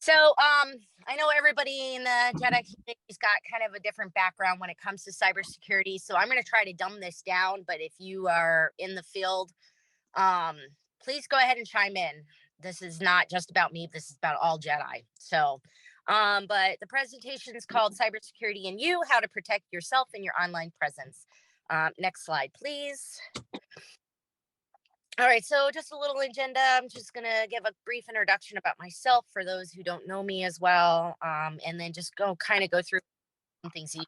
I know everybody in the Jedi community's got kind of a different background when it comes to cybersecurity. So I'm going to try to dumb this down. But if you are in the field, um, please go ahead and chime in. This is not just about me. This is about all Jedi. But the presentation is called Cybersecurity and You, How to Protect Yourself and Your Online Presence. Next slide, please. All right, so just a little agenda. I'm just going to give a brief introduction about myself for those who don't know me as well, and then just go through some things you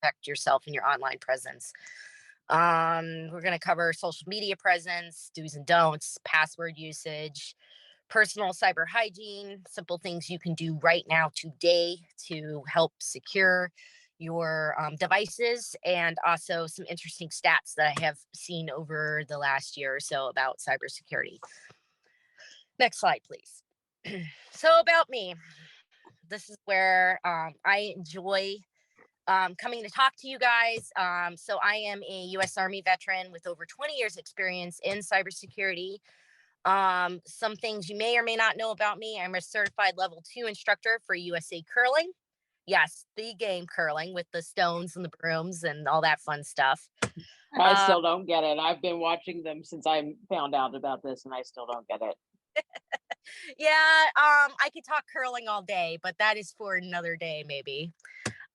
protect yourself and your online presence. We're going to cover social media presence, do's and don'ts, password usage, personal cyber hygiene, simple things you can do right now today to help secure your devices, and also some interesting stats that I have seen over the last year or so about cybersecurity. Next slide, please. So about me, this is where I enjoy coming to talk to you guys. So I am a U.S. Army veteran with over 20 years experience in cybersecurity. Some things you may or may not know about me: I'm a certified level 2 instructor for USA Curling. Yes, the game curling with the stones and the brooms and all that fun stuff. I still don't get it. I've been watching them since I found out about this, and I still don't get it. Yeah, I could talk curling all day, but that is for another day, maybe.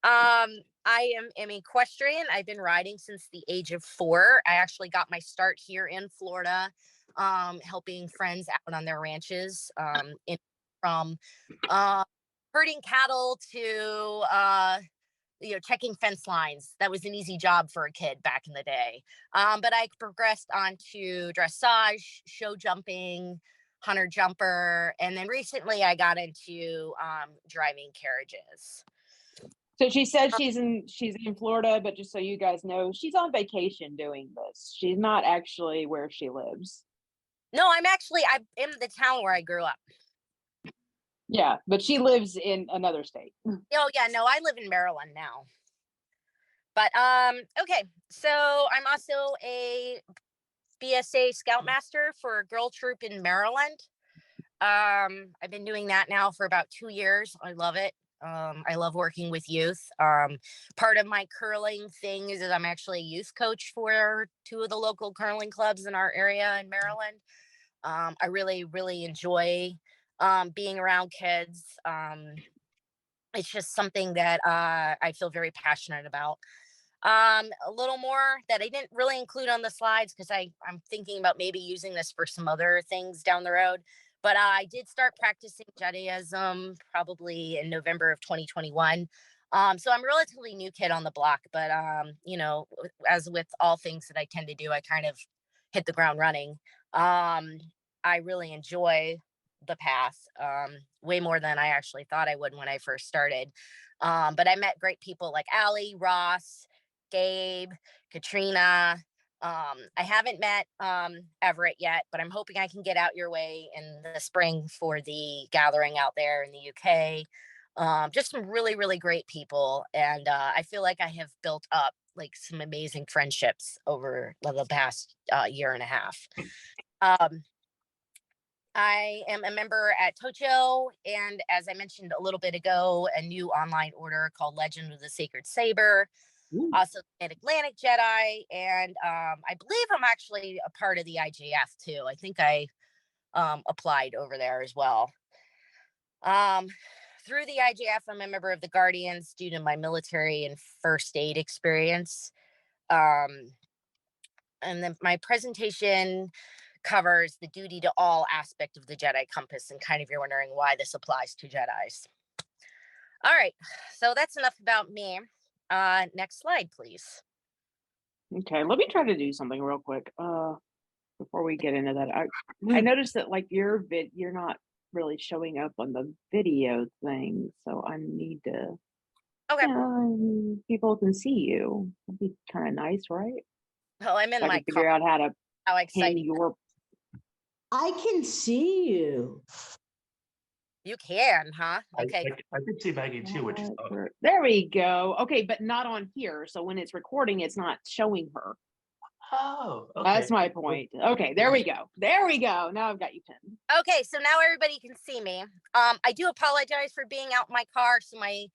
I am an equestrian. I've been riding since the age of 4. I actually got my start here in Florida, helping friends out on their ranches, from herding cattle to checking fence lines. That was an easy job for a kid back in the day. But I progressed on to dressage, show jumping, hunter jumper, and then recently I got into driving carriages. So she said she's in Florida, but just so you guys know, she's on vacation doing this. She's not actually where she lives. No, I'm in the town where I grew up. Yeah, but she lives in another state. Oh yeah, no, I live in Maryland now. But okay, so I'm also a BSA Scoutmaster for a girl troop in Maryland. I've been doing that now for about 2 years. I love it. I love working with youth. Part of my curling thing is that I'm actually a youth coach for 2 of the local curling clubs in our area in Maryland. I really, really enjoy being around kids. It's just something that I feel very passionate about. A little more that I didn't really include on the slides because I'm thinking about maybe using this for some other things down the road. But I did start practicing Judaism probably in November of 2021. So I'm a relatively new kid on the block, but as with all things that I tend to do, I kind of hit the ground running. I really enjoy the path way more than I actually thought I would when I first started. But I met great people like Allie, Ross, Gabe, Katrina. I haven't met Everett yet, but I'm hoping I can get out your way in the spring for the gathering out there in the UK. Just some really, really great people. And I feel like I have built up like some amazing friendships over the past year and a half. I am a member at Tocho, and as I mentioned a little bit ago, a new online order called Legend of the Sacred Saber. Ooh. Also Atlantic Jedi, and I believe I'm actually a part of the IJF too. I think I applied over there as well. Through the IJF, I'm a member of the Guardians due to my military and first aid experience. And then my presentation covers the duty to all aspect of the Jedi compass, and kind of you're wondering why this applies to Jedis. All right, so that's enough about me. Next slide, please. Okay, let me try to do something real quick before we get into that. I noticed that like you're not really showing up on the video thing, so I need to. Okay. People can see you. That'd be kind of nice, right? Oh, I'm in I my can figure out how to exciting your. I can see you. You can, huh? Okay. I can see Maggie too, which is there we go. Okay, but not on here. So when it's recording, it's not showing her. Oh, That's okay. my point. Okay, there we go. There we go. Now I've got you pinned. Okay, so now everybody can see me. I do apologize for being out in my car. So my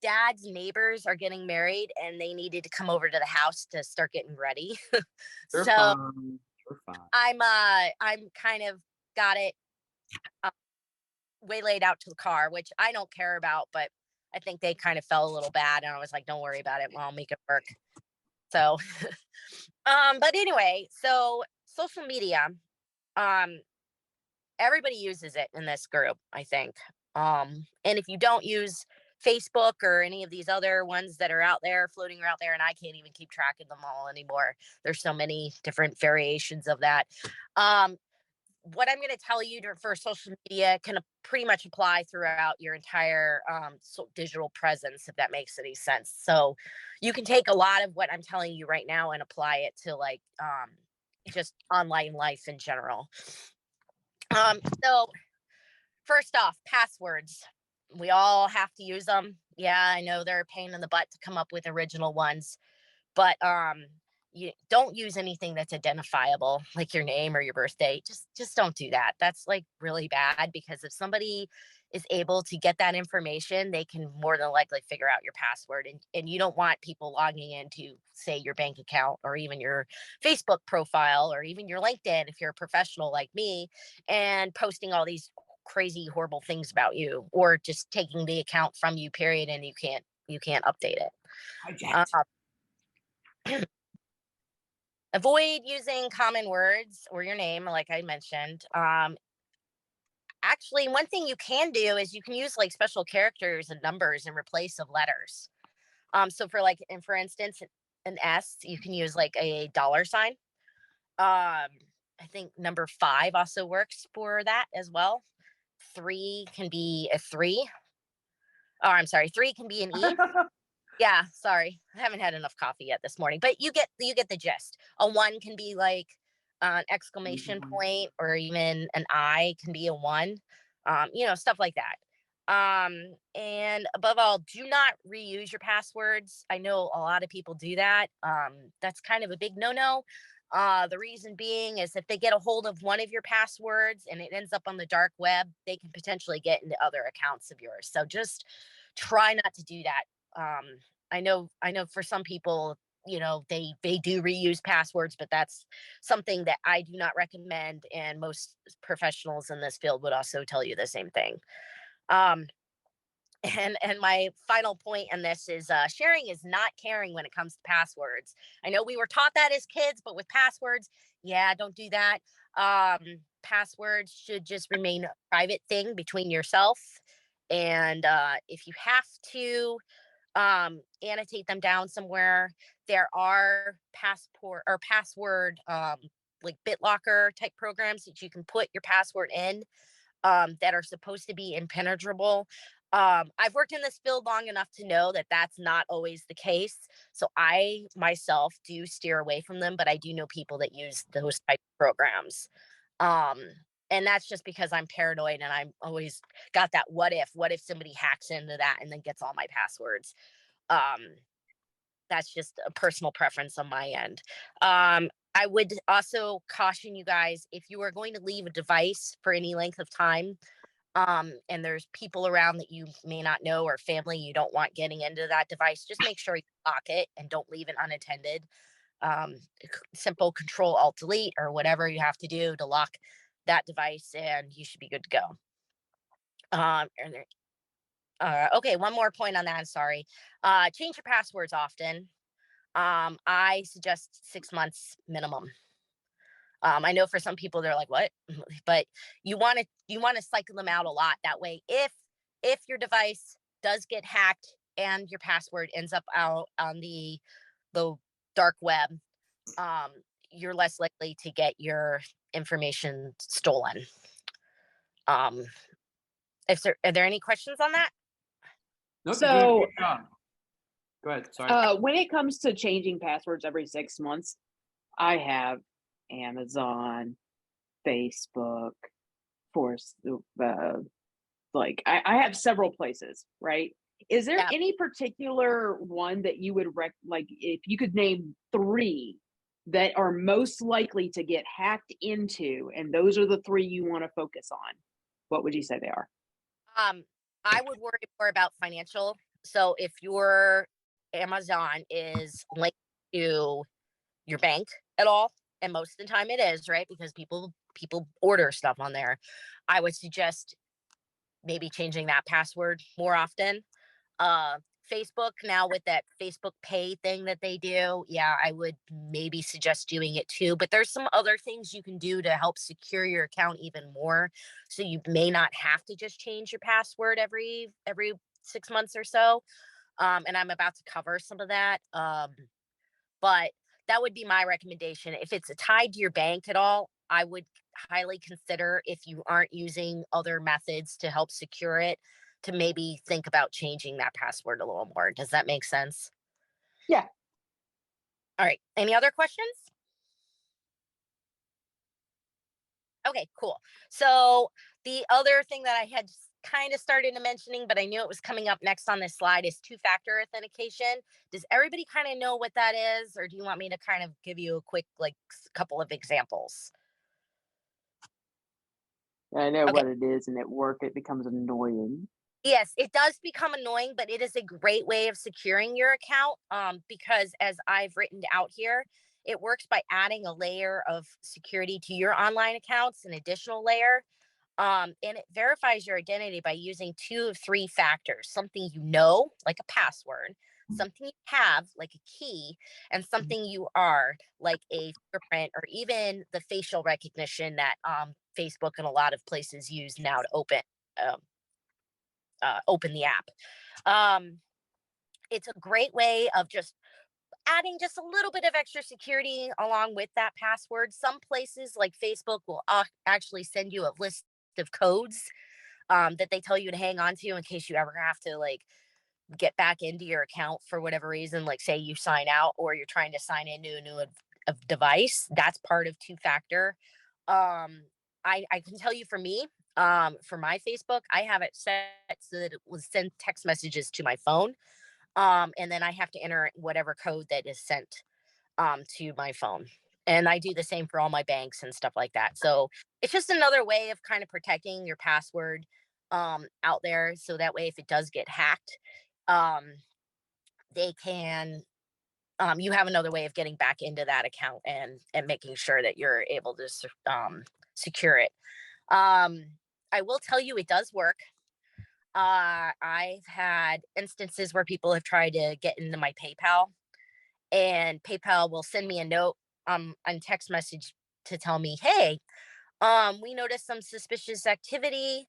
dad's neighbors are getting married and they needed to come over to the house to start getting ready. You're So fine. You're fine. I'm kind of got it waylaid out to the car, which I don't care about, but I think they kind of felt a little bad, and I was like, "Don't worry about it. Well, I'll make it work." So, but anyway, so social media, um, everybody uses it in this group, I think. And if you don't use Facebook or any of these other ones that are out there floating around there, and I can't even keep track of them all anymore. There's so many different variations of that. Um, what I'm going to tell you for social media can pretty much apply throughout your entire digital presence, if that makes any sense. So you can take a lot of what I'm telling you right now and apply it to like just online life in general. So first off, passwords. We all have to use them. Yeah, I know they're a pain in the butt to come up with original ones, but you don't use anything that's identifiable like your name or your birthday. Just don't do that. That's like really bad, because if somebody is able to get that information, they can more than likely figure out your password, and you don't want people logging into, say, your bank account or even your Facebook profile or even your LinkedIn if you're a professional like me, and posting all these crazy horrible things about you, or just taking the account from you, period, and you can't update it. Hijacked. Avoid using common words or your name, like I mentioned. Actually, one thing you can do is you can use like special characters and numbers in replace of letters. So for like, and for instance, an S, you can use like a dollar sign. I think number 5 also works for that as well. 3 can be a 3. Oh, I'm sorry, 3 can be an E. Yeah, sorry. I haven't had enough coffee yet this morning, but you get the gist. A 1 can be like an exclamation point, or even an I can be a 1. Stuff like that. And above all, do not reuse your passwords. I know a lot of people do that. That's kind of a big no-no. The reason being is if they get a hold of one of your passwords and it ends up on the dark web, they can potentially get into other accounts of yours. So just try not to do that. I know for some people, they do reuse passwords, but that's something that I do not recommend, and most professionals in this field would also tell you the same thing. Um, and my final point in this is sharing is not caring when it comes to passwords. I know we were taught that as kids, but with passwords, yeah, don't do that. Passwords should just remain a private thing between yourself, and if you have to annotate them down somewhere, there are passport or password like BitLocker type programs that you can put your password in, that are supposed to be impenetrable. I've worked in this field long enough to know that that's not always the case. So I myself do steer away from them, but I do know people that use those type of programs. Um, and that's just because I'm paranoid, and I'm always got that what if somebody hacks into that and then gets all my passwords. Um, that's just a personal preference on my end. I would also caution you guys, if you are going to leave a device for any length of time, and there's people around that you may not know, or family you don't want getting into that device, just make sure you lock it and don't leave it unattended. Simple Control Alt Delete or whatever you have to do to lock that device, and you should be good to go. And okay, one more point on that. I'm sorry. Change your passwords often. I suggest 6 months minimum. I know for some people they're like, "What?" But you want to cycle them out a lot. That way, if your device does get hacked and your password ends up out on the dark web, um, you're less likely to get your information stolen. Um, if there are there any questions on that? Nope, you're doing a So, great job. Go ahead. Sorry. when it comes to changing passwords every 6 months, I have Amazon, Facebook, for like I have several places, right? Is there Yeah. any particular one that you would like if you could name 3 that are most likely to get hacked into, and those are the three you want to focus on, what would you say they are? I would worry more about financial. So if your Amazon is linked to your bank at all, and most of the time it is, right? Because people order stuff on there. I would suggest maybe changing that password more often. uh Facebook now with that Facebook Pay thing that they do, yeah, I would maybe suggest doing it too. But there's some other things you can do to help secure your account even more. So you may not have to just change your password every 6 months or so. And I'm about to cover some of that. But that would be my recommendation. If it's tied to your bank at all, I would highly consider, if you aren't using other methods to help secure it, to maybe think about changing that password a little more. Does that make sense? Yeah. All right. Any other questions? Okay, cool. So the other thing that I had kind of started to mentioning, but I knew it was coming up next on this slide, is two-factor authentication. Does everybody kind of know what that is, or do you want me to kind of give you a quick, like, couple of examples? I know Okay. what it is, and at work it becomes annoying. Yes, it does become annoying, but it is a great way of securing your account, because as I've written out here, it works by adding a layer of security to your online accounts, an additional layer. And it verifies your identity by using 2 of 3 factors: something you know, like a password, something you have, like a key, and something you are, like a fingerprint, or even the facial recognition that Facebook and a lot of places use now to um, open the app. Um, it's a great way of just adding just a little bit of extra security along with that password. Some places like Facebook will actually send you a list of codes, that they tell you to hang on to in case you ever have to, like, get back into your account for whatever reason. Like, say you sign out or you're trying to sign into a new device. That's part of two-factor. I can tell you, for me, for my Facebook, I have it set so that it will send text messages to my phone. And then I have to enter whatever code that is sent to my phone. And I do the same for all my banks and stuff like that. So it's just another way of kind of protecting your password out there. So that way, if it does get hacked, um, they can, you have another way of getting back into that account and making sure that you're able to secure it. Um, I will tell you, it does work. I've had instances where people have tried to get into my PayPal, and PayPal will send me a note on text message to tell me, "Hey, we noticed some suspicious activity.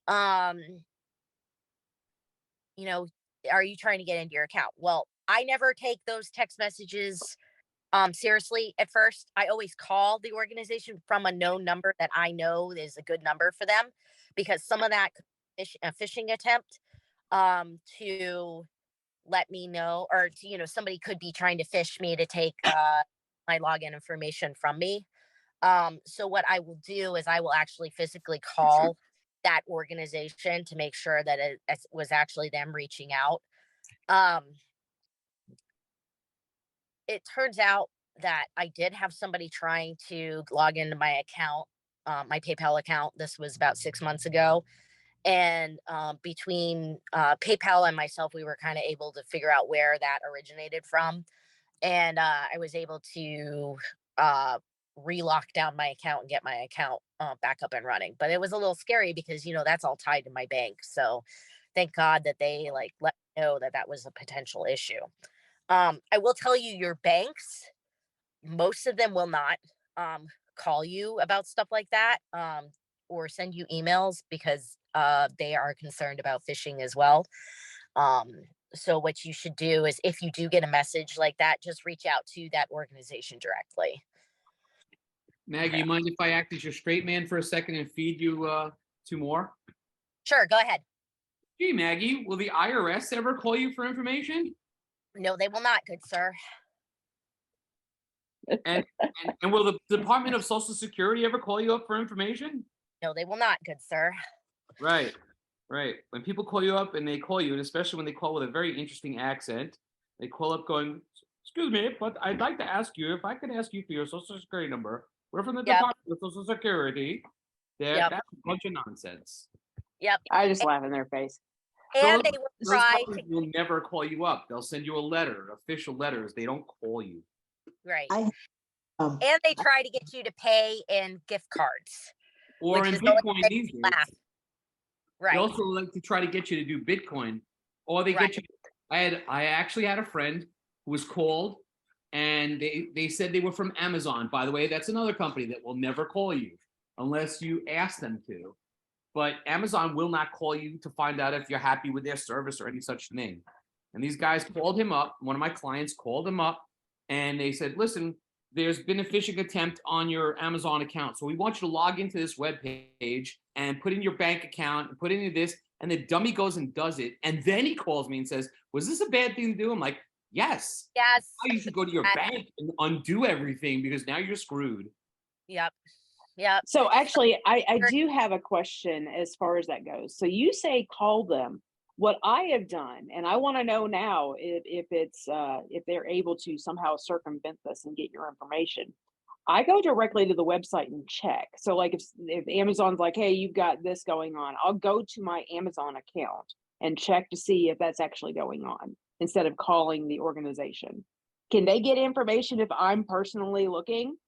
Um, you know, are you trying to get into your account?" Well, I never take those text messages seriously at first. I always call the organization from a known number that I know is a good number for them, because some of that a phishing attempt, to let me know, or to, somebody could be trying to fish me to take my login information from me. So what I will do is I will actually physically call that organization to make sure that it was actually them reaching out. Um, it turns out that I did have somebody trying to log into my account, my PayPal account. This was about 6 months ago. And between PayPal and myself, we were kind of able to figure out where that originated from. And I was able to uh, relock down my account and get my account back up and running. But it was a little scary because, that's all tied to my bank. So thank God that they, like, let me know that that was a potential issue. I will tell you, your banks, most of them will not call you about stuff like that, or send you emails, because they are concerned about phishing as well. Um, so what you should do is, if you do get a message like that, just reach out to that organization directly. Maggie, you mind if I act as your straight man for a second and feed you 2 more? Sure, go ahead. Gee, Maggie, will the IRS ever call you for information? No, they will not, good sir. And will the Department of Social Security ever call you up for information? No, they will not, good sir. Right, right. When people call you up and they call you, and especially when they call with a very interesting accent, they call up going, excuse me, but I'd like to ask you if I could ask you for your social security number. We're from the Yep. Department of Social Security. Yep. That's a bunch of nonsense. Yep. I just laugh in their face. And Those- they will Those try companies to, will never call you up. They'll send you a letter, official letters. They don't call you. right. I um, And they try to get you to pay in gift cards. Or Which in is always Bitcoin makes these me days. laugh. They Right. also like to try to get you to do Bitcoin, or they Right. get you. I actually had a friend who was called, and they said they were from Amazon. By the way, that's another company that will never call you unless you ask them to. But Amazon will not call you to find out if you're happy with their service or any such thing. And these guys called him up. One of my clients called him up, and they said, "Listen, there's been a phishing attempt on your Amazon account. So we want you to log into this web page and put in your bank account and put in this." And the dummy goes and does it. And then he calls me and says, "Was this a bad thing to do?" I'm like, "Yes. Yes. Now you should go to your bank and undo everything because now you're screwed." Yep. Yep. So actually, I do have a question as far as that goes. So you say call them. What I have done, and I want to know now if it's if they're able to somehow circumvent this and get your information. I go directly to the website and check. So like if Amazon's like, hey, you've got this going on, I'll go to my Amazon account and check to see if that's actually going on instead of calling the organization. Can they get information if I'm personally looking?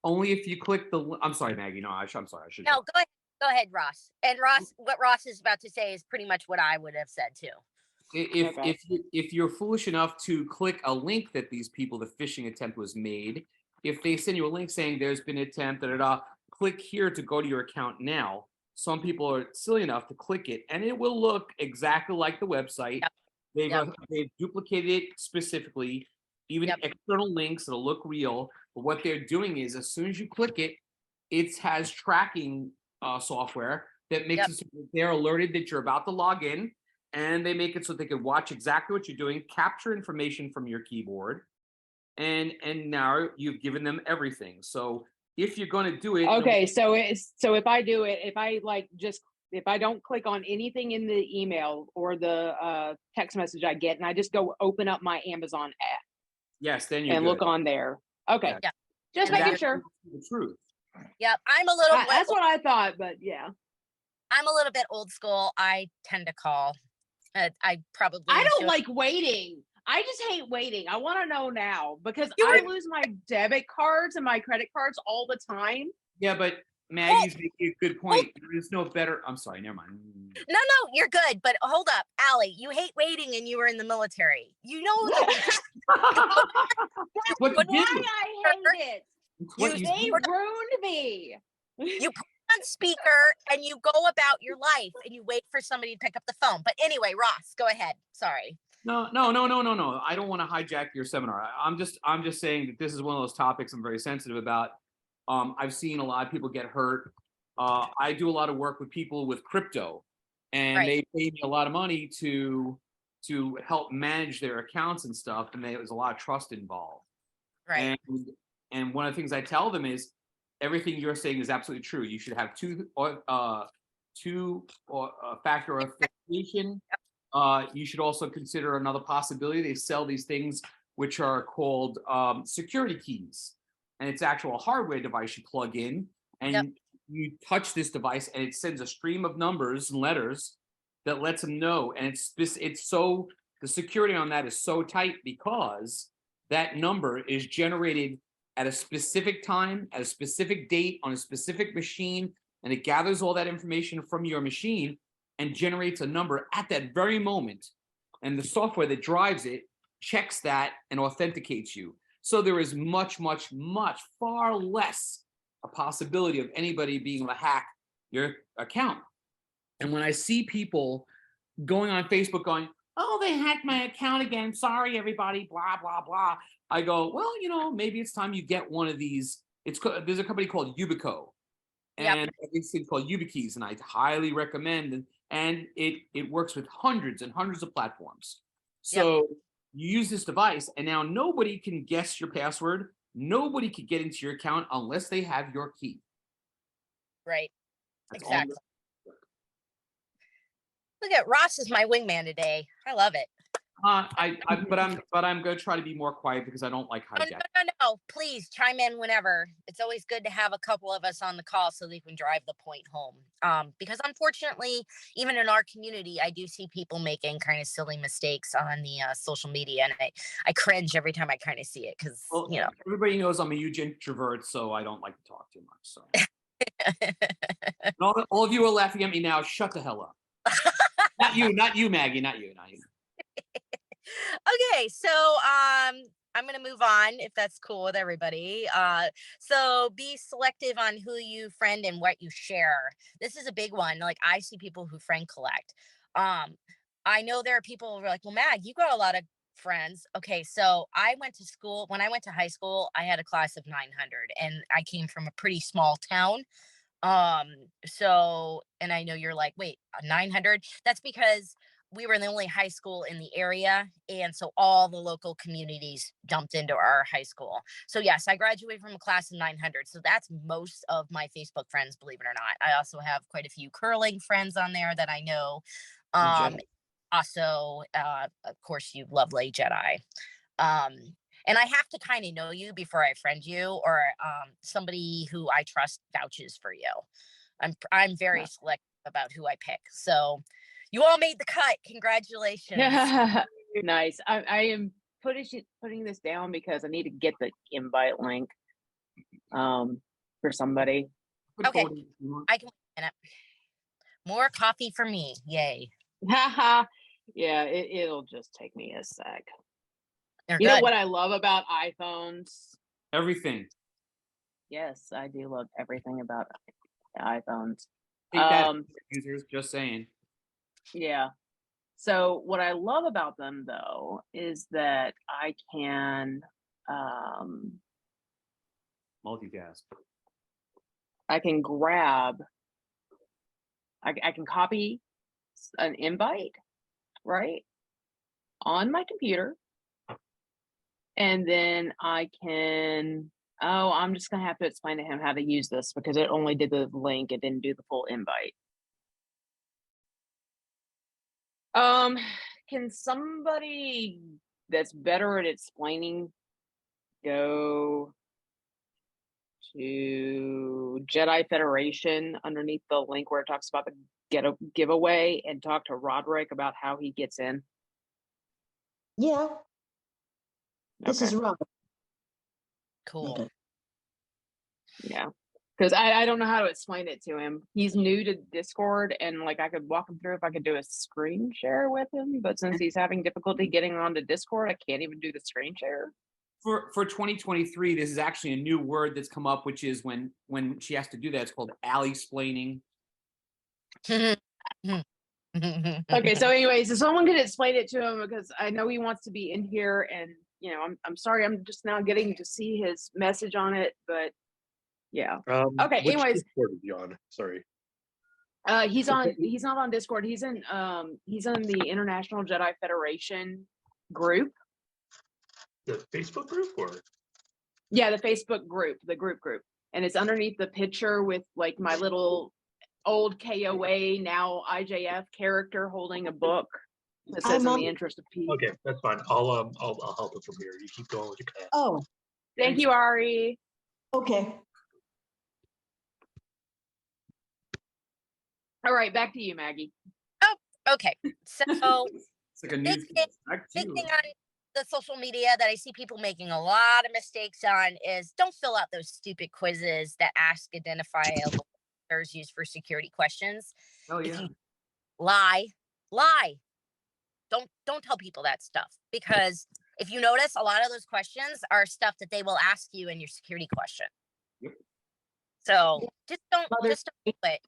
Only if you click the. I'm sorry, Maggie. No, I'm sorry. I should. No, go ahead. Go ahead, Ross. And Ross, what Ross is about to say is pretty much what I would have said too. If you're foolish enough to click a link that these people, the phishing attempt was made, if they send you a link saying there's been an attempt, click here to go to your account now. Some people are silly enough to click it, and it will look exactly like the website. Yep. They've duplicated it specifically, even Yep. external links that'll look real. But what they're doing is, as soon as you click it, it has tracking software that makes Yep. it so that they're alerted that you're about to log in, and they make it so they can watch exactly what you're doing, capture information from your keyboard, and now you've given them everything. So if you're going to do it, Okay, so if I do it, if I don't click on anything in the email or the text message I get, and I just go open up my Amazon app yes, then you're and good. look on there. Okay, Yeah. Yeah. just And making that's sure. The truth. Yep. I'm a little That's what I thought, but yeah. I'm a little bit old school. I tend to call. I probably I don't should. like waiting. I just hate waiting. I want to know now because You I lose my debit cards and my credit cards all the time. Yeah, but Maggie's making a good point. There's no better. I'm sorry, never mind. No, you're good. But hold up, Allie, you hate waiting and you were in the military. You know that What But you Why do? I hate it. It's what you They do. ruined me. you put it on speaker and you go about your life and you wait for somebody to pick up the phone. But anyway, Ross, go ahead. Sorry. No. I don't want to hijack your seminar. I'm just saying that this is one of those topics I'm very sensitive about. I've seen a lot of people get hurt. I do a lot of work with people with crypto, and Right. they pay me a lot of money to help manage their accounts and stuff. And there's a lot of trust involved. Right. And one of the things I tell them is everything you're saying is absolutely true. You should have two factor authentication. You should also consider another possibility. They sell these things which are called security keys, and it's actual hardware device you plug in, and you touch this device, and it sends a stream of numbers and letters that lets them know. And it's so the security on that is so tight because that number is generated at a specific time, at a specific date, on a specific machine, and it gathers all that information from your machine and generates a number at that very moment. And the software that drives it checks that and authenticates you. So there is much, much, much far less a possibility of anybody being able to hack your account. And when I see people going on Facebook going, "Oh, they hacked my account again. Sorry, everybody, blah, blah, blah." I go, well, maybe it's time you get one of these. There's a company called Yubico, and this thing called YubiKeys, and I highly recommend. And it works with hundreds and hundreds of platforms. So you use this device, and now nobody can guess your password. Nobody can get into your account unless they have your key. Right. That's Exactly. Look at Ross is my wingman today. I love it. But I'm gonna try to be more quiet because I don't like No, hijacking. no. Please chime in whenever. It's always good to have a couple of us on the call so they can drive the point home. Because unfortunately, even in our community, I do see people making kind of silly mistakes on the social media, and I cringe every time I kind of see it because Well, everybody knows I'm a huge introvert, so I don't like to talk too much. So And all of you are laughing at me now. Shut the hell up. Not you, Maggie. Not you. Okay, so I'm gonna move on if that's cool with everybody. So be selective on who you friend and what you share. This is a big one. Like I see people who friend collect. Um, I know there are people who are like, well, Mag, you got a lot of friends. Okay, so I went to school when I went to high school, I had a class of 900 and I came from a pretty small town. So, and I know you're like, wait, 900? That's because we were the only high school in the area. And so all the local communities dumped into our high school. So, yes, I graduated from a class of 900. So that's most of my Facebook friends, believe it or not. I also have quite a few curling friends on there that I know. Jedi. Also, of course, you lovely Jedi. Um, and I have to kind of know you before I friend you, or somebody who I trust vouches for you. I'm very selective about who I pick. So you all made the cut. Congratulations. Nice. I am putting this down because I need to get the invite link for somebody. Okay, I can wait a minute. More coffee for me. Yay. Haha. Yeah, it'll just take me a sec. They're You know good. what I love about iPhones? Everything. Yes, I do love everything about iPhones. Take that, users. Just saying. Yeah. So what I love about them though is that I can Multitask. I can grab I can copy an invite, right? On my computer. And then I can I'm just gonna have to explain to him how to use this because it only did the link, it didn't do the full invite. Can somebody that's better at explaining go to Jedi Federation underneath the link where it talks about the giveaway and talk to Roderick about how he gets in? Yeah. This Okay. is Rob. Cool. Okay. Yeah. Because I don't know how to explain it to him. He's new to Discord, and like I could walk him through if I could do a screen share with him, but since he's having difficulty getting onto Discord, I can't even do the screen share. For 2023, this is actually a new word that's come up, which is when she has to do that, it's called alley-splaining. Okay, so anyways, if someone could explain it to him because I know he wants to be in here, and you know, I'm sorry, I'm just now getting to see his message on it, but yeah. Okay, Which anyways. Discord is he on? Sorry. He's not on Discord. He's in the International Jedi Federation group. The Facebook group or? Yeah, the Facebook group, the group. And it's underneath the picture with like my little old KOA, now IJF character holding a book that says in the interest of peace. Okay, that's fine. I'll help it from here. You keep going with your class. Oh, Thank you, Ari. okay. All right, back to you, Maggie. Oh, okay. So It's like a big news. thing on the social media that I see people making a lot of mistakes on is don't fill out those stupid quizzes that ask identifiable letters used for security questions. Oh If yeah. you lie. Don't tell people that stuff, because if you notice, a lot of those questions are stuff that they will ask you in your security question. Yep. So just don't do it.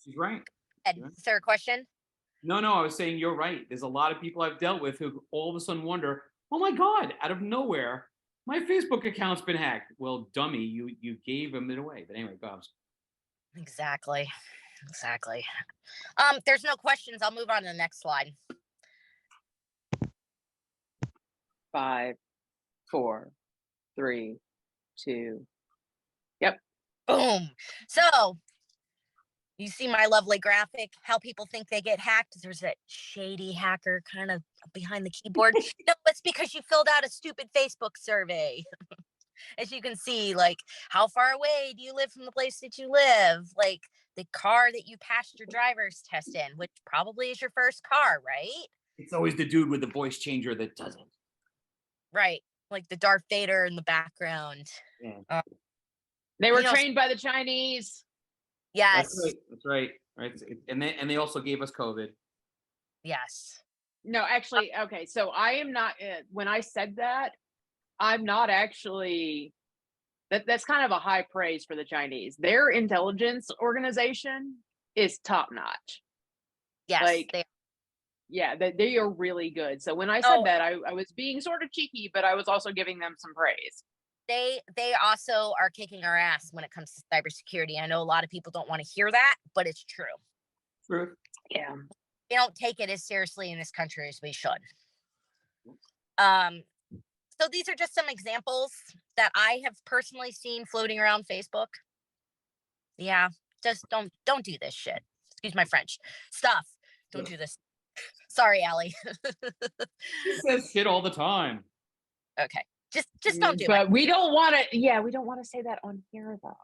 She's right. Ed, is there a question? No, I was saying you're right. There's a lot of people I've dealt with who all of a sudden wonder, oh my God, out of nowhere, my Facebook account's been hacked. Well, dummy, you gave them it away. But anyway, Bob's. Exactly. There's no questions. I'll move on to the next slide. 5, 4, 3, 2. Yep. Boom. So You see my lovely graphic, how people think they get hacked. There's that shady hacker kind of behind the keyboard. No, it's because you filled out a stupid Facebook survey. As you can see, like, how far away do you live from the place that you live? Like, the car that you passed your driver's test in, which probably is your first car, right? It's always the dude with the voice changer that doesn't. Right. Like the Darth Vader in the background. Yeah. They were You know, trained by the Chinese. yes. That's right. That's right. Right. And they also gave us COVID. Yes. No, actually, okay. So I am not. When I said that, I'm not actually. That's kind of a high praise for the Chinese. Their intelligence organization is top notch. Yes. Like, they yeah, they are really good. So when I said Oh, that, I was being sort of cheeky, but I was also giving them some praise. they also are kicking our ass when it comes to cybersecurity. I know a lot of people don't want to hear that, but it's true. True. Yeah. We don't take it as seriously in this country as we should. So these are just some examples that I have personally seen floating around Facebook. Yeah, just don't do this shit. Excuse my French. Stuff. Don't do this. Sorry, Allie. He says shit all the time. Okay. Just don't do it. But we don't want to. Yeah, we don't want to say that on here though,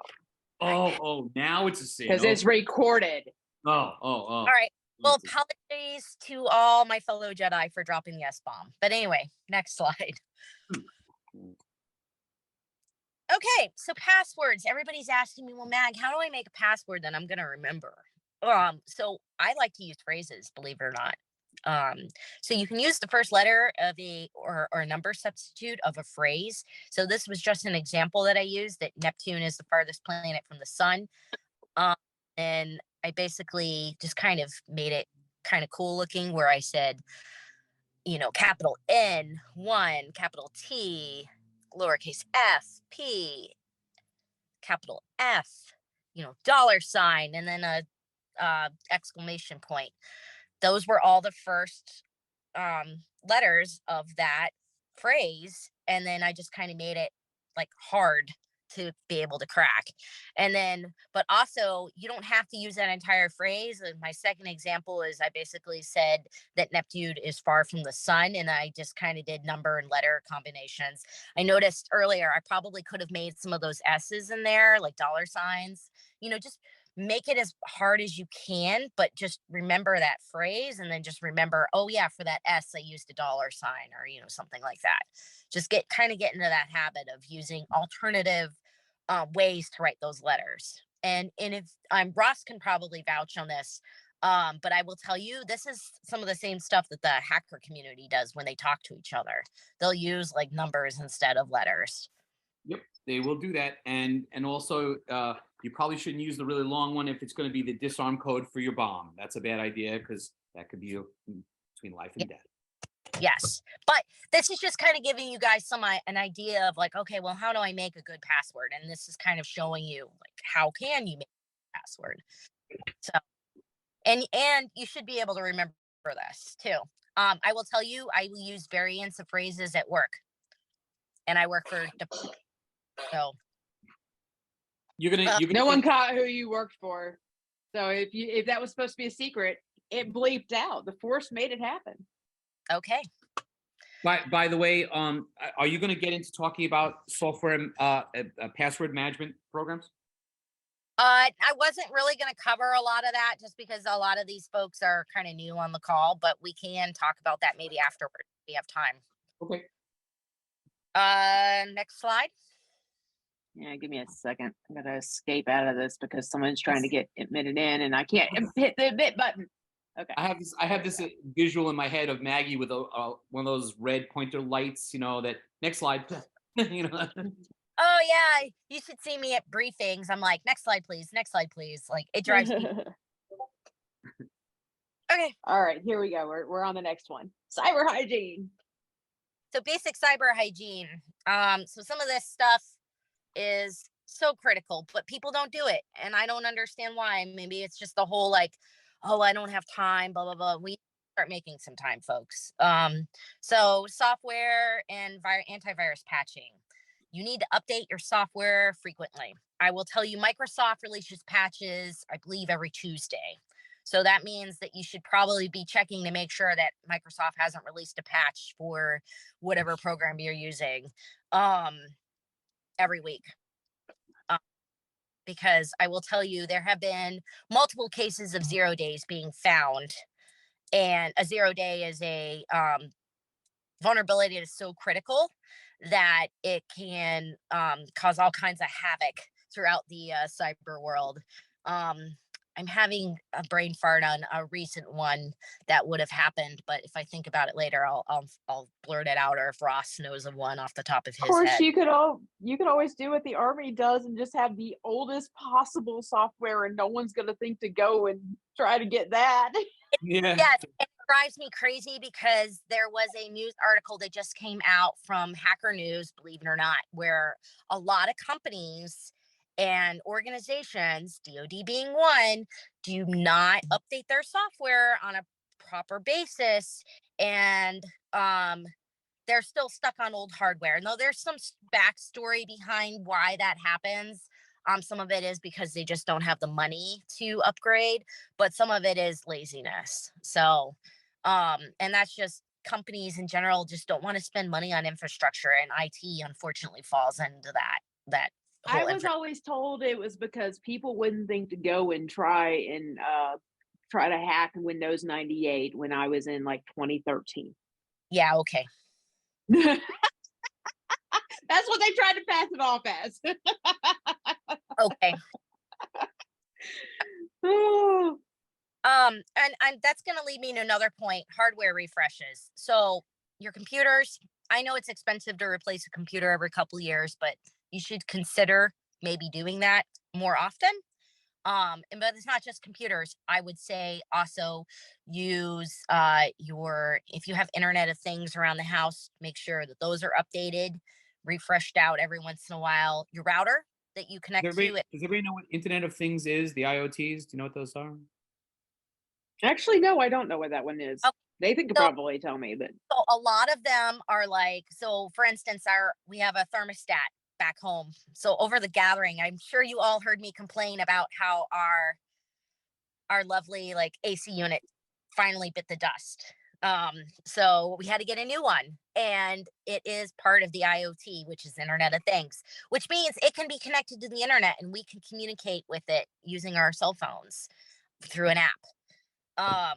Oh, now it's a sin. because it's recorded. Oh. All right. Well, apologies to all my fellow Jedi for dropping the S-bomb. But anyway, next slide. Okay, so passwords. Everybody's asking me, well, Mag, how do I make a password that I'm gonna remember? So I like to use phrases, believe it or not. So you can use the first letter of a number substitute of a phrase. So this was just an example that I used, that Neptune is the farthest planet from the sun. And I basically just kind of made it kind of cool looking, where I said, capital N1, capital T, lowercase f, P, capital F, $, and then a exclamation point. Those were all the first letters of that phrase, and then I just kind of made it like hard to be able to crack. And then, but also, you don't have to use that entire phrase. My second example is, I basically said that Neptune is far from the sun, and I just kind of did number and letter combinations. I noticed earlier I probably could have made some of those S's in there, like $signs. Just make it as hard as you can, but just remember that phrase, and then just remember, oh yeah, for that S I used a $sign, or something like that. Just get into that habit of using alternative ways to write those letters. And if Ross can probably vouch on this, but I will tell you, this is some of the same stuff that the hacker community does when they talk to each other. They'll use like numbers instead of letters. Yep, they will do that. And also, you probably shouldn't use the really long one if it's going to be the disarm code for your bomb. That's a bad idea, because that could be between life and death. Yes, but this is just kind of giving you guys an idea of like, okay, well, how do I make a good password? And this is kind of showing you like, how can you make a password? So, and you should be able to remember this too. I will tell you, I will use variants of phrases at work, and I work for so. You're gonna No one caught who you worked for. So if that was supposed to be a secret, it bleeped out. The Force made it happen. Okay. By the way, are you going to get into talking about software password management programs? I wasn't really going to cover a lot of that, just because a lot of these folks are kind of new on the call, but we can talk about that maybe afterward if we have time. Okay. Next slide. Yeah, give me a second. I'm gonna escape out of this because someone's trying to get admitted in, and I can't hit the admit button. Okay. I have this visual in my head of Maggie with one of those red pointer lights. That next slide. Oh yeah, you should see me at briefings. I'm like, next slide, please. Next slide, please. Like, it drives me. Okay. All right, here we go. We're on the next one. Cyber hygiene. So basic cyber hygiene. So some of this stuff is so critical, but people don't do it, and I don't understand why. Maybe it's just the whole like, oh, I don't have time, blah blah blah. We start making some time, folks. So software and antivirus patching. You need to update your software frequently. I will tell you, Microsoft releases patches, I believe, every Tuesday. So that means that you should probably be checking to make sure that Microsoft hasn't released a patch for whatever program you're using um, every week. Because I will tell you, there have been multiple cases of 0 days being found. And a 0 day is a vulnerability that is so critical that it can cause all kinds of havoc throughout the cyber world. Um, I'm having a brain fart on a recent one that would have happened, but if I think about it later, I'll blurt it out, or if Ross knows of one off the top of Of his course, head. you could always do what the Army does and just have the oldest possible software, and no one's gonna think to go and try to get that. Yeah. Yes, it drives me crazy because there was a news article that just came out from Hacker News, believe it or not, where a lot of companies and organizations, DoD being one, do not update their software on a proper basis, and they're still stuck on old hardware. Now, there's some backstory behind why that happens. Some of it is because they just don't have the money to upgrade, but some of it is laziness. So, and that's just companies in general just don't want to spend money on infrastructure, and IT unfortunately falls into that I whole. was always told it was because people wouldn't think to go and try to hack Windows 98 when I was in like 2013. Yeah, okay. That's what they tried to pass it off as. Okay. Oh, And that's going to lead me to another point: hardware refreshes. So your computers, I know it's expensive to replace a computer every couple of years, but you should consider maybe doing that more often. But it's not just computers. I would say also use your, if you have Internet of Things around the house, make sure that those are updated, refreshed out every once in a while. Your router that you connect to it. Does everybody know what Internet of Things is? The IoTs? Do you know what those are? actually, no, I don't know what that one is. Okay, Nathan could so probably tell me, but So a lot of them are like, so for instance, we have a thermostat back home. So over the gathering, I'm sure you all heard me complain about how our lovely like AC unit finally bit the dust. So we had to get a new one, and it is part of the IoT, which is Internet of Things, which means it can be connected to the internet and we can communicate with it using our cell phones through an app. Um,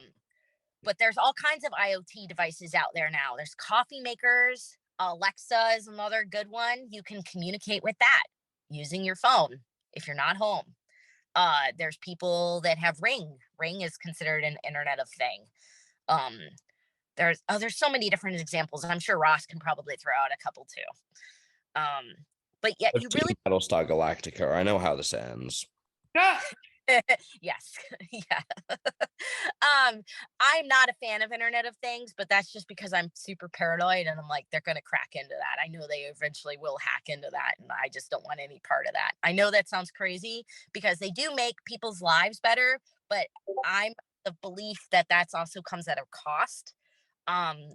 but there's all kinds of IoT devices out there now. There's coffee makers. Alexa is another good one. You can communicate with that using your phone if you're not home. There's people that have Ring. Ring is considered an Internet of Thing. Um, there's so many different examples. I'm sure Ross can probably throw out a couple too. But yeah, I've you seen really Battlestar Galactica. I know how this ends. Ah! yes. Yeah. I'm not a fan of Internet of Things, but that's just because I'm super paranoid and I'm like, they're going to crack into that. I know they eventually will hack into that, and I just don't want any part of that. I know that sounds crazy because they do make people's lives better, but I'm the belief that that's also comes at a cost.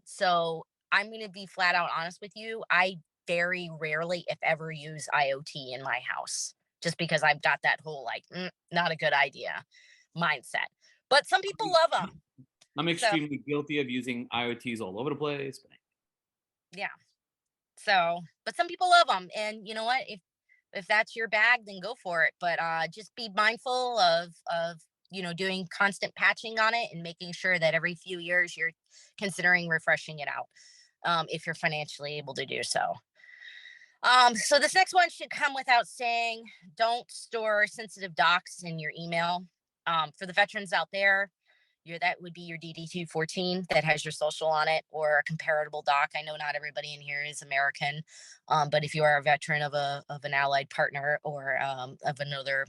So I'm going to be flat out honest with you. I very rarely, if ever, use IoT in my house just because I've got that whole like, not a good idea mindset. But some people love them. I'm So extremely guilty of using IoTs all over the place. yeah. So, but some people love them, and you know what? If that's your bag, then go for it. But just be mindful of doing constant patching on it and making sure that every few years you're considering refreshing it out, if you're financially able to do so. So this next one should come without saying. Don't store sensitive docs in your email. For the veterans out there, that would be your DD-214 that has your social on it, or a comparable doc. I know not everybody in here is American, but if you are a veteran of an allied partner or of another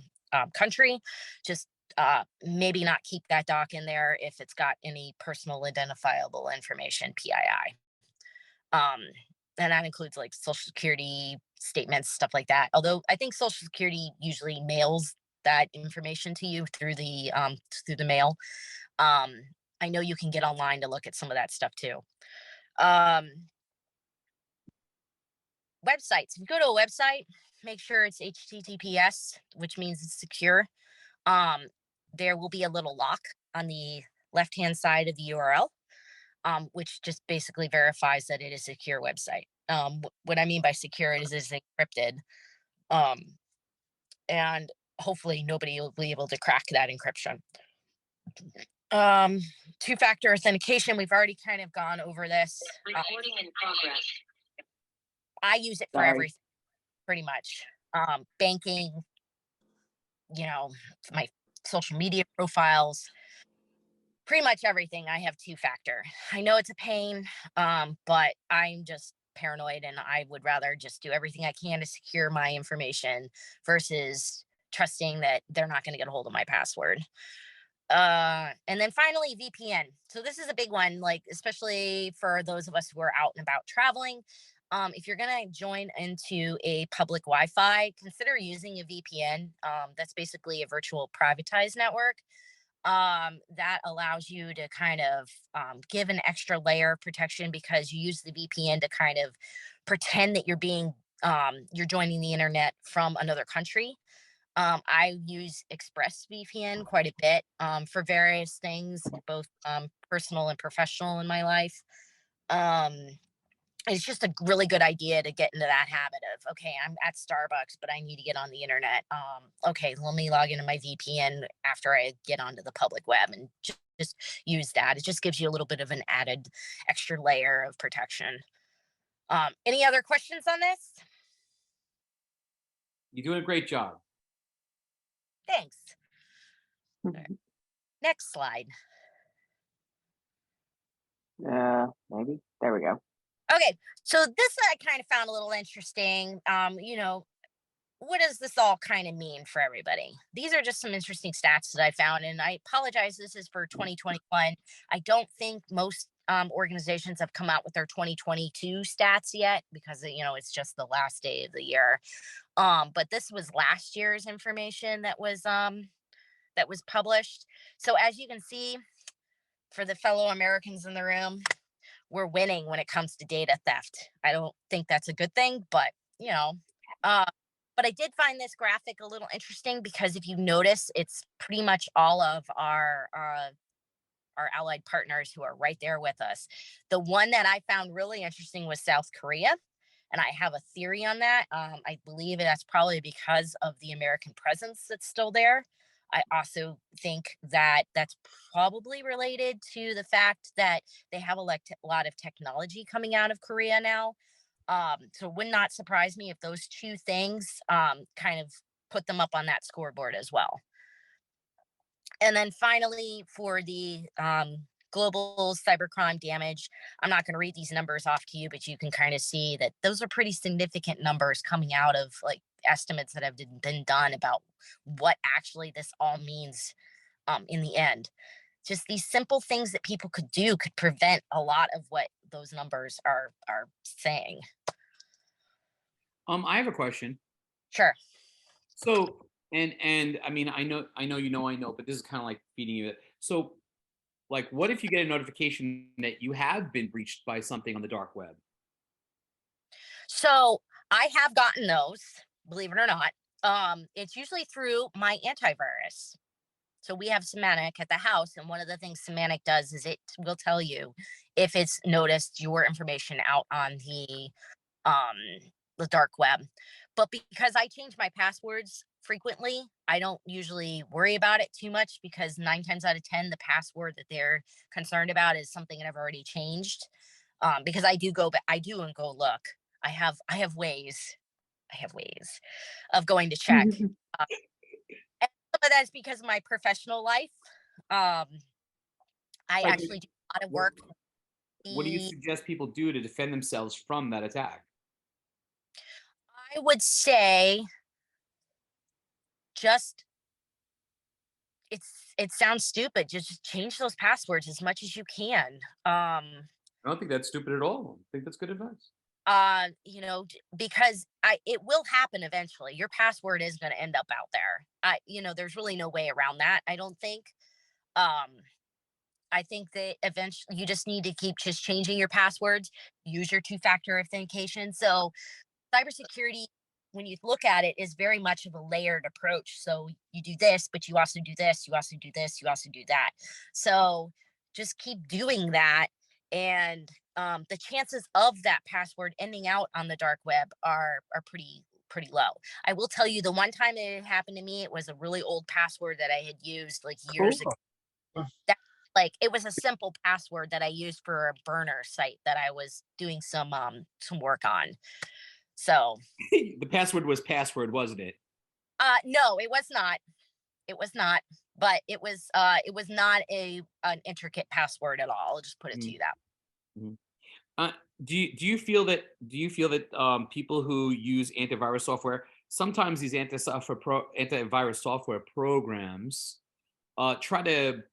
country, just maybe not keep that doc in there if it's got any personal identifiable information, PII. And that includes like social security statements, stuff like that. Although I think Social Security usually mails that information to you through the mail. I know you can get online to look at some of that stuff too. Um, Websites. If you go to a website, make sure it's HTTPS, which means it's secure. Um, there will be a little lock on the left-hand side of the URL, which just basically verifies that it is a secure website. What I mean by secure is encrypted, um, and hopefully nobody will be able to crack that encryption. Two-factor authentication, we've already kind of gone over this. Recording in progress. I use it for Sorry. everything, pretty much. Banking, my social media profiles, pretty much everything. I have two-factor. I know it's a pain, but I'm just paranoid, and I would rather just do everything I can to secure my information versus trusting that they're not going to get a hold of my password. And then finally, VPN. So this is a big one, like especially for those of us who are out and about traveling. If you're gonna join into a public Wi-Fi, consider using a VPN. That's basically a virtual privatized network. That allows you to kind of give an extra layer of protection because you use the VPN to kind of pretend that you're joining the internet from another country. I use ExpressVPN quite a bit for various things, both personal and professional in my life. Um, it's just a really good idea to get into that habit of, okay, I'm at Starbucks, but I need to get on the internet. Okay, let me log into my VPN after I get onto the public web and just use that. It just gives you a little bit of an added extra layer of protection. Any other questions on this? You're doing a great job. Thanks. Mhm. Next slide. Maybe. There we go. Okay, so this I kind of found a little interesting. What does this all kind of mean for everybody? These are just some interesting stats that I found, and I apologize. This is for 2021. I don't think most organizations have come out with their 2022 stats yet because it's just the last day of the year. But this was last year's information that was published. So as you can see, for the fellow Americans in the room, we're winning when it comes to data theft. I don't think that's a good thing, but uh, but I did find this graphic a little interesting because if you notice, it's pretty much all of our allied partners who are right there with us. The one that I found really interesting was South Korea, and I have a theory on that. I believe that's probably because of the American presence that's still there. I also think that that's probably related to the fact that they have a lot of technology coming out of Korea now. So it would not surprise me if those two things kind of put them up on that scoreboard as well. And then finally, for the global cybercrime damage, I'm not going to read these numbers off to you, but you can kind of see that those are pretty significant numbers coming out of like estimates that have been done about what actually this all means in the end. Just these simple things that people could do could prevent a lot of what those numbers are saying. I have a question. Sure. So, and I mean, I know, but this is kind of like feeding you. So, like, what if you get a notification that you have been breached by something on the dark web? So I have gotten those, believe it or not. It's usually through my antivirus. So we have Semantic at the house, and one of the things Semantic does is it will tell you if it's noticed your information out on um the dark web. But because I change my passwords frequently, I don't usually worry about it too much because 9 times out of 10, the password that they're concerned about is something that I've already changed. Because I do go back, I do and go look. I have ways. I have ways of going to check. Uh, and some of that's because of my professional life. Um, I Right, but actually do a lot of what, work. what do you suggest people do to defend themselves from that attack? I would say just it sounds stupid. Just change those passwords as much as you can. I don't think that's stupid at all. I think that's good advice. Because it will happen eventually. Your password is going to end up out there. There's really no way around that. I don't think. Um, I think that eventually you just need to keep just changing your passwords. Use your two-factor authentication. So cybersecurity when you look at it, is very much of a layered approach. So you do this, but you also do this, you also do this, you also do that. So just keep doing that, and the chances of that password ending out on the dark web are pretty low. I will tell you, the one time it happened to me, it was a really old password that I had used like years ago. That, like, it was a simple password that I used for a burner site that I was doing some work on. So The password was password, wasn't it? no, it was not. It was not, but it was not an intricate password at all. I'll just put it to Mm. you that. Mhm. Uh, do you feel that people who use antivirus software, sometimes these antivirus software programs try to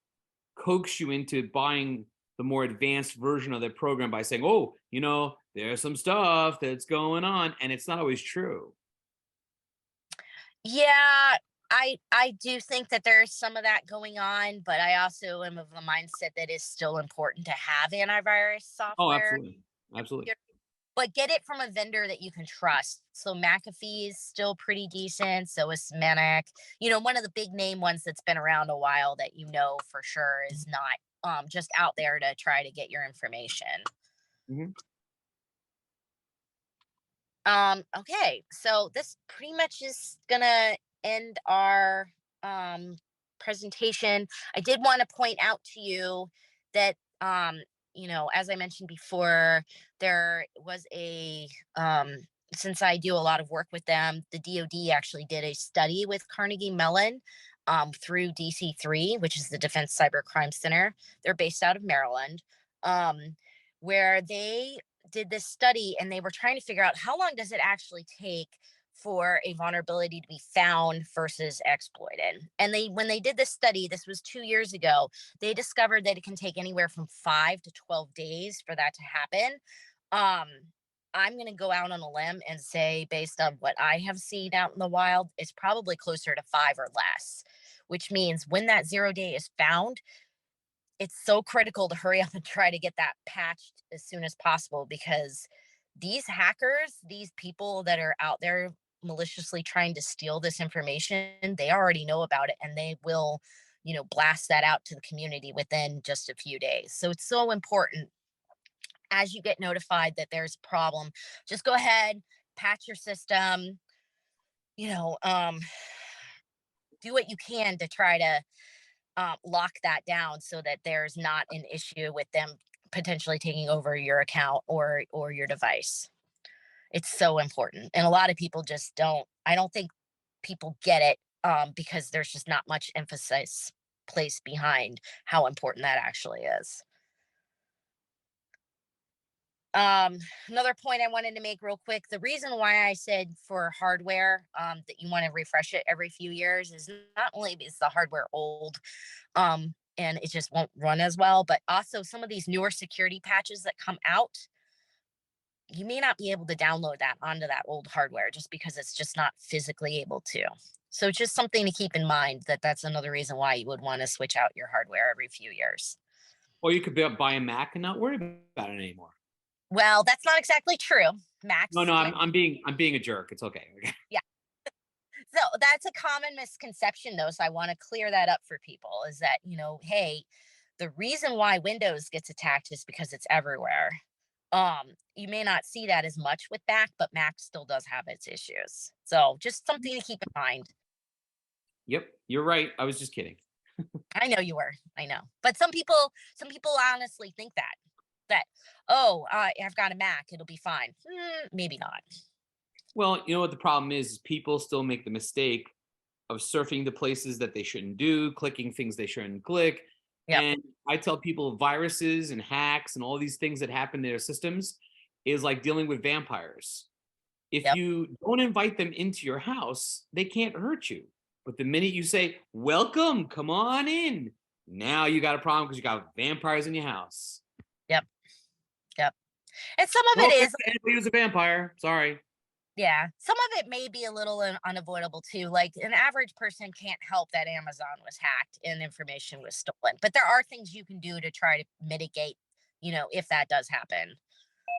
coax you into buying the more advanced version of their program by saying, "Oh, there's some stuff that's going on," and it's not always true. Yeah, I do think that there's some of that going on, but I also am of the mindset that it's still important to have antivirus Oh, software. absolutely, absolutely. But get it from a vendor that you can trust. So McAfee is still pretty decent. So is Symantec. One of the big name ones that's been around a while that for sure is not just out there to try to get your information. Mhm. Okay, so this pretty much is gonna end our um presentation. I did want to point out to you that as I mentioned before, there was since I do a lot of work with them, the DoD actually did a study with Carnegie Mellon through DC3, which is the Defense Cybercrime Center. They're based out of Maryland. Where they did this study, and they were trying to figure out how long does it actually take for a vulnerability to be found versus exploited. And when they did this study, this was 2 years ago, they discovered that it can take anywhere from 5 to 12 days for that to happen. um I'm going to go out on a limb and say, based on what I have seen out in the wild, it's probably closer to 5 or less, which means when that 0 day is found, it's so critical to hurry up and try to get that patched as soon as possible, because these hackers, these people that are out there maliciously trying to steal this information, they already know about it, and they will, blast that out to the community within just a few days. So it's so important, as you get notified that there's a problem, just go ahead, patch your system, you know, um, do what you can to try to lock that down so that there's not an issue with them potentially taking over your account or your device. It's so important, and a lot of people just don't. I don't think people get it because there's just not much emphasis placed behind how important that actually is. Um, Another point I wanted to make real quick: the reason why I said for hardware that you want to refresh it every few years is not only is the hardware old, and it just won't run as well, but also some of these newer security patches that come out, you may not be able to download that onto that old hardware just because it's just not physically able to. So just something to keep in mind, that that's another reason why you would want to switch out your hardware every few years. Or you could buy a Mac and not worry about it anymore. Well, that's not exactly true. Macs, No, I'm being a jerk. It's okay. yeah. So that's a common misconception, though. So I want to clear that up for people, is that, hey, the reason why Windows gets attacked is because it's everywhere. You may not see that as much with Mac, but Mac still does have its issues. So just something to keep in mind. Yep, you're right. I was just kidding. I know you were. I know. But some people honestly think that, oh, I've got a Mac, it'll be fine. Maybe not. Well, you know what the problem is people still make the mistake of surfing to places that they shouldn't do, clicking things they shouldn't click. Yep. And I tell people viruses and hacks and all these things that happen to their systems is like dealing with vampires. If Yep. you don't invite them into your house, they can't hurt you. But the minute you say, welcome, come on in, now you got a problem because you got vampires in your house. Yep. Yep. And some of No it offense is, to anybody who's a vampire. Sorry. yeah, some of it may be a little unavoidable too. Like, an average person can't help that Amazon was hacked and information was stolen. But there are things you can do to try to mitigate, if that does happen.